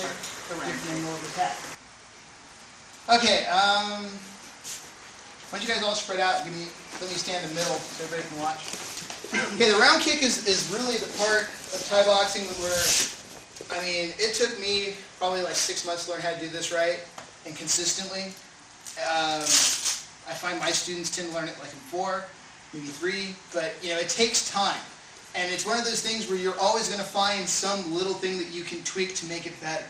the different angle of attack. Okay, why don't you guys all spread out? Let me stand in the middle so everybody can watch. Okay, the round kick is really the part of Thai boxing where, I mean, it took me probably like 6 months to learn how to do this right and consistently. I find my students tend to learn it like in 4, maybe 3, but you know, it takes time. And it's one of those things where you're always going to find some little thing that you can tweak to make it better.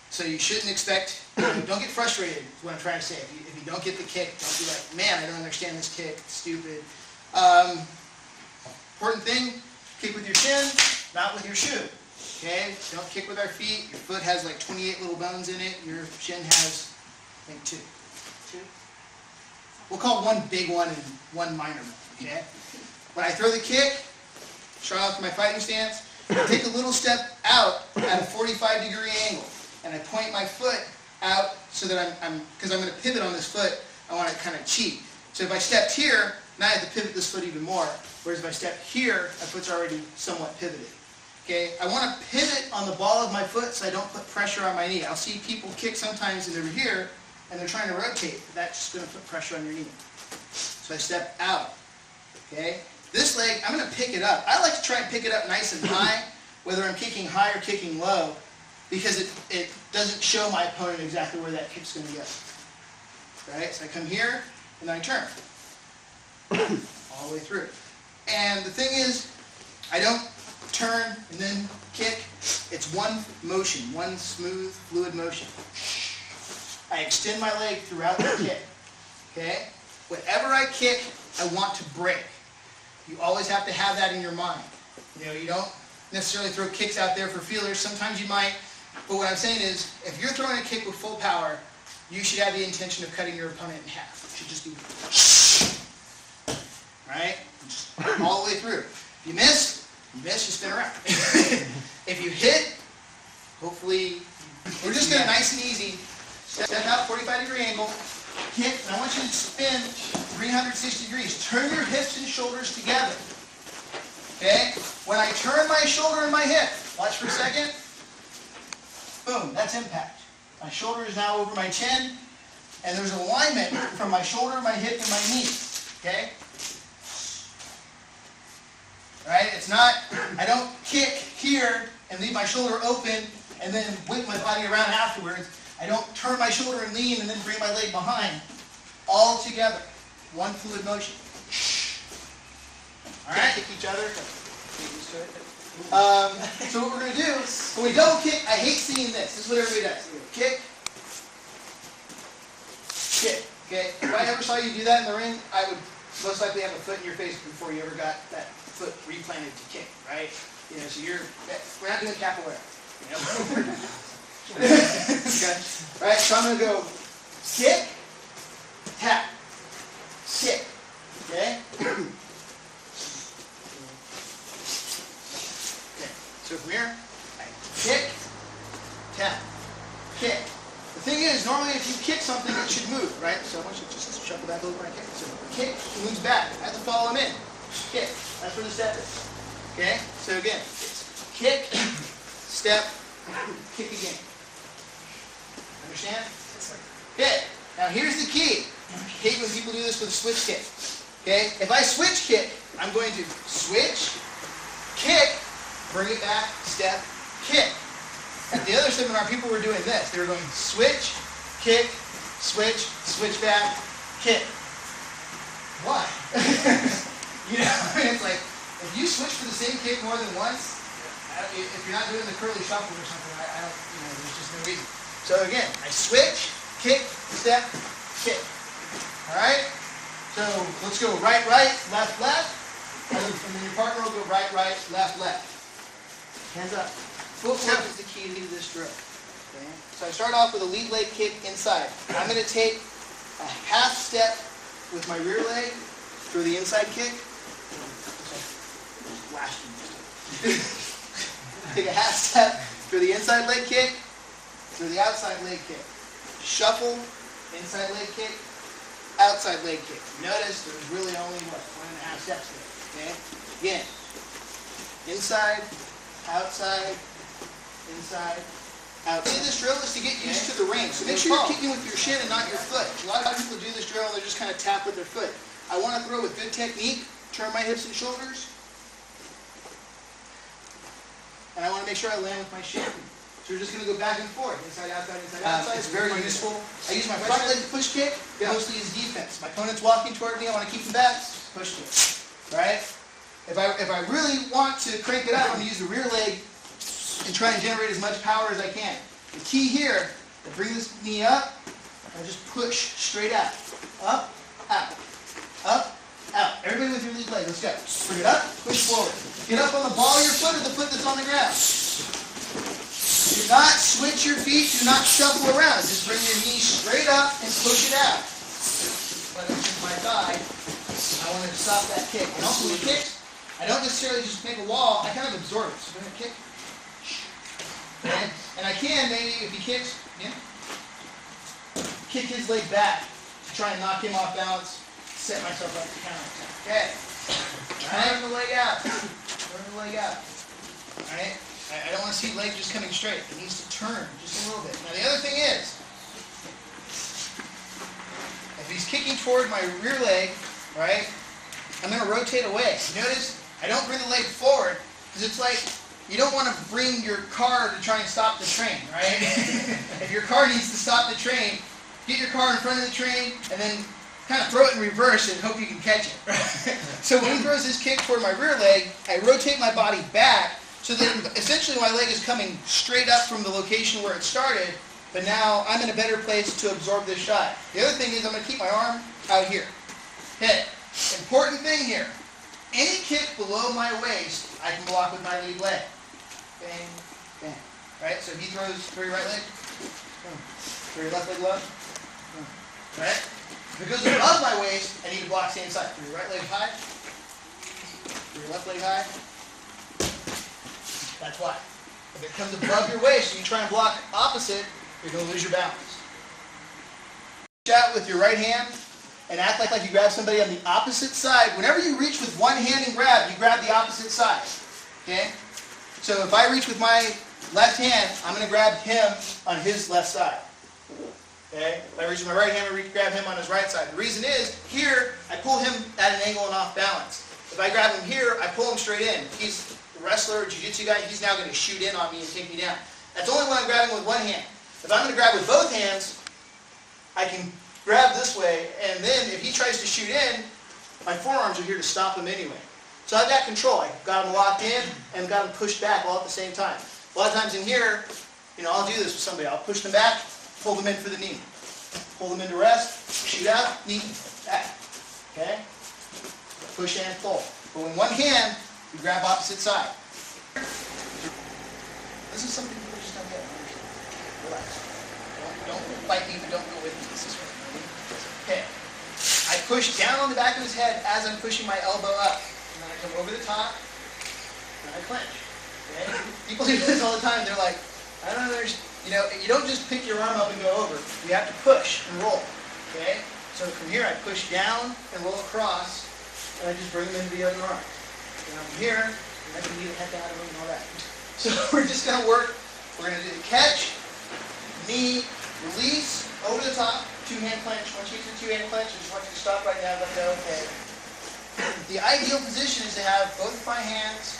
So you shouldn't expect, don't get frustrated is what I'm trying to say. If you don't get the kick, don't be like, man, I don't understand this kick, it's stupid. Important thing, kick with your shin, not with your shoe. Okay, don't kick with our feet. Your foot has like 28 little bones in it. Your shin has, I think, 2. We'll call one big one and one minor one, okay? When I throw the kick, start off my fighting stance, I take a little step out at a 45-degree angle, and I point my foot out so that because I'm going to pivot on this foot, I want to kind of cheat. So if I stepped here, now I have to pivot this foot even more, whereas if I step here, my foot's already somewhat pivoted. Okay, I want to pivot on the ball of my foot so I don't put pressure on my knee. I'll see people kick sometimes and they're here, and they're trying to rotate. That's just going to put pressure on your knee. So I step out. Okay? This leg, I'm going to pick it up. I like to try and pick it up nice and high, whether I'm kicking high or kicking low, because it doesn't show my opponent exactly where that kick's going to go. Right? So I come here, and then I turn. All the way through. And the thing is, I don't turn and then kick. It's one motion, one smooth, fluid motion. I extend my leg throughout the kick. Okay? Whenever I kick, I want to break. You always have to have that in your mind. You know, you don't necessarily throw kicks out there for feelers. Sometimes you might. But what I'm saying is, if you're throwing a kick with full power, you should have the intention of cutting your opponent in half. It should just be right? Just all the way through. If you miss, you spin around. If you hit, hopefully, we're just going to nice and easy. Step out, 45-degree angle, kick, and I want you to spin 360 degrees. Turn your hips and shoulders together. Okay? When I turn my shoulder and my hip, watch for a second. Boom, that's impact. My shoulder is now over my chin, and there's alignment from my shoulder, my hip, and my knee. Okay? Right? It's not, I don't kick here and leave my shoulder open and then whip my body around afterwards. I don't turn my shoulder and lean and then bring my leg behind. All together. One fluid motion. Alright? Kick each other. So what we're going to do, when we double kick, I hate seeing this. This is what everybody does. Kick. Kick. Okay? If I ever saw you do that in the ring, I would most likely have a foot in your face before you ever got that foot replanted to kick, right? You know, so we're not doing capoeira. You know? Okay. Right, so I'm going to go kick, tap, kick. Okay? Okay, so from here, I kick, tap, kick. The thing is, normally if you kick something, it should move, right? So I want you to just shuffle back a little when I kick. So kick, moves back. I have to follow him in. Kick. That's where the step is. Okay? So again, it's kick, step, kick again. Understand? Okay. Now here's the key. I hate when people do this with a switch kick. Okay? If I switch kick, I'm going to switch, kick, bring it back, step, kick. At the other seminar, people were doing this. They were going switch, kick, switch, switch back, kick. Why? You know, it's like, if you switch for the same kick more than once, if you're not doing the curly shuffle or something, I don't, you know, there's just no reason. So again, I switch, kick, step, kick. Alright? So let's go right, right, left, left. And then your partner will go right, right, left, left. Hands up. Footwork is the key to this drill. Okay? So I start off with a lead leg kick inside. I'm going to take a half step with my rear leg through the inside kick. Take a half step through the inside leg kick, through the outside leg kick. Shuffle, inside leg kick, outside leg kick. Notice there's really only, 1.5 steps there. Okay? Again, inside, outside, inside, out. This drill is to get used to the range. So make sure you're kicking with your shin and not your foot. A lot of people do this drill and they just kind of tap with their foot. I want to throw with good technique, turn my hips and shoulders, and I want to make sure I land with my shin. So we're just going to go back and forth, inside, outside, inside, outside. It's very useful. I use my front leg push kick, mostly as defense. My opponent's walking toward me, I want to keep him back, push kick. Right? If I really want to crank it up, I'm going to use the rear leg and try and generate as much power as I can. The key here, I bring this knee up, and just push straight out. Up, out. Up, out. Everybody with your lead leg, let's go. Bring it up, push forward. Get up on the ball of your foot or the foot that's on the ground. Do not switch your feet, do not shuffle around. Just bring your knee straight up and push it out. When I use my thigh, I want to stop that kick. And also with kicks, I don't necessarily just make a wall, I kind of absorb it. So bring a kick. And I can, maybe, if he kicks, kick his leg back to try and knock him off balance, set myself up to counter attack. Okay. Turn the leg out. Turn the leg out. Alright? I don't want to see leg just coming straight. It needs to turn just a little bit. Now the other thing is, if he's kicking toward my rear leg, right, I'm going to rotate away. Notice, I don't bring the leg forward, because it's like, you don't want to bring your car to try and stop the train, right? If your car needs to stop the train, get your car in front of the train, and then kind of throw it in reverse and hope you can catch it. So when he throws his kick toward my rear leg, I rotate my body back, so that essentially my leg is coming straight up from the location where it started, but now I'm in a better place to absorb this shot. The other thing is I'm going to keep my arm out here. Okay, important thing here. Any kick below my waist, I can block with my lead leg. Bang, bang. Right? So if he throws through your right leg, through your left leg low. Right? If it goes above my waist, I need to block same side. Through your right leg high. Through your left leg high. That's why. If it comes above your waist and you try and block opposite, you're going to lose your balance. Reach out with your right hand and act like you grab somebody on the opposite side. Whenever you reach with one hand and grab, you grab the opposite side. Okay? So if I reach with my left hand, I'm going to grab him on his left side. Okay? If I reach with my right hand, I'm going to grab him on his right side. The reason is, here, I pull him at an angle and off balance. If I grab him here, I pull him straight in. He's a wrestler or jiu-jitsu guy, he's now going to shoot in on me and take me down. That's only when I'm grabbing with one hand. If I'm going to grab with both hands, I can grab this way, and then if he tries to shoot in, my forearms are here to stop him anyway. So I've got control. I've got him locked in and got him pushed back all at the same time. A lot of times in here, I'll do this with somebody. I'll push them back, pull them in for the knee. Pull them into rest, shoot out, knee, back. Okay? Push and pull. But with one hand, you grab opposite side. This is something people just don't get. Relax. Don't fight me, but don't go with me. This is really. Okay. I push down on the back of his head as I'm pushing my elbow up. And then I come over the top, and I clench. Okay? People do this all the time. They're like, I don't know, you don't just pick your arm up and go over. You have to push and roll. Okay? So from here, I push down and roll across, and I just bring them into the other arm. And I'm here, and I can leave the heck out of them and all that. So we're just going to work. We're going to do the catch, knee, release, over the top, two-hand clench. Once you get to the two-hand clench, I just want you to stop right now and let go. Okay. The ideal position is to have both of my hands